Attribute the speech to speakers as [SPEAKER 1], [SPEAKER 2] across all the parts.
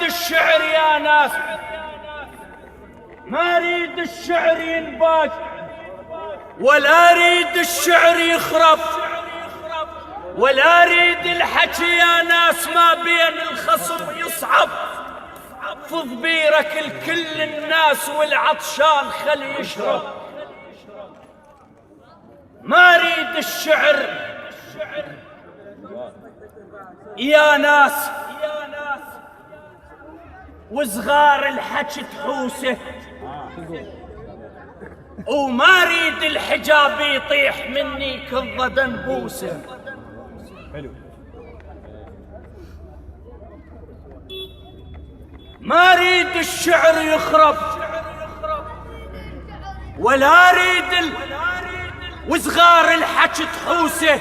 [SPEAKER 1] الشعر يا ناس، ما اريد الشعر ينباج، ولا اريد الشعر يخرب، ولا اريد الحكي يا ناس ما بين الخصم يصعب. فض بيرك لكل الناس والعطشان خل يشرب. ما اريد الشعر يا ناس وصغار الحكي تحوسه، وما اريد الحجاب يطيح مني كظة دنبوسه. ما اريد الشعر يخرب، ولا اريد وصغار الحكي تحوسه،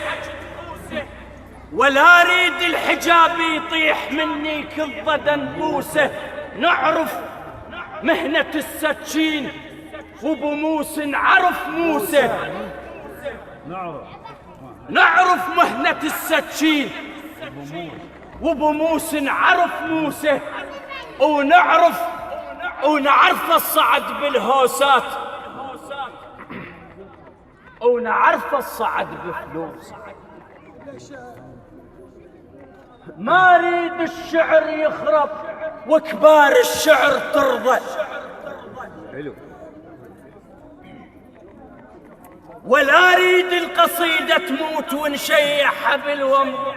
[SPEAKER 1] ولا اريد الحجاب يطيح مني كظة دنبوسه. نعرف مهنة السكين وبموس عرف موسى، نعرف مهنة السكين وبموس عرف موسى، ونعرف الصعد بالهوسات، ونعرف الصعد بفلوس. ما اريد الشعر يخرب وكبار الشعر ترضى، ولا اريد القصيدة تموت ونشيعها بالومضة.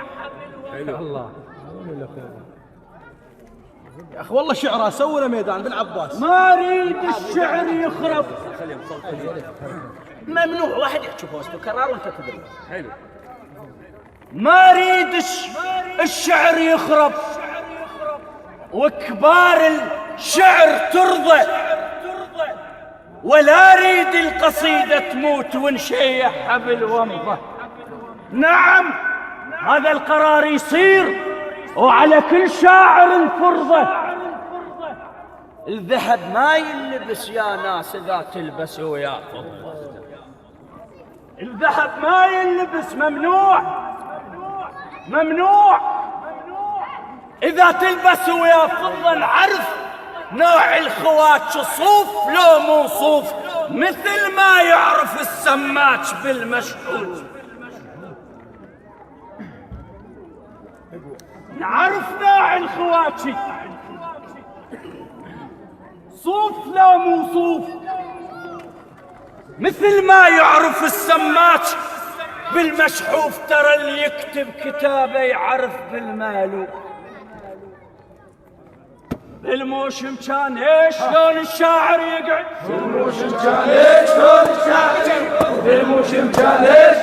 [SPEAKER 2] الله يا اخي والله شعره سوى له ميدان بالعباس.
[SPEAKER 1] ما اريد الشعر يخرب. ممنوع واحد يحكي بوسته كرار وانت تدري. حلو. ما اريد الشعر يخرب وكبار الشعر ترضى، ولا اريد القصيدة تموت ونشيعها بالومضة. نعم هذا القرار يصير وعلى كل شاعر الفرضة. الذهب ما يلبس يا ناس اذا تلبس ويا فضة. الذهب ما يلبس، ممنوع ممنوع. اذا تلبس ويا فضة نعرف نوع الخواتش صوف لو مو صوف، مثل ما يعرف السماك بالمشحوذ. نعرف نوع الخواتش صوف لو مو صوف، مثل ما يعرف السماك بالمشحوف. ترى اللي يكتب كتابه يعرف بالمالوف. بالموشم كان ايش شلون الشاعر يقعد، بالموشم كان ايش شلون الشاعر يقعد، بالموشم كان ايش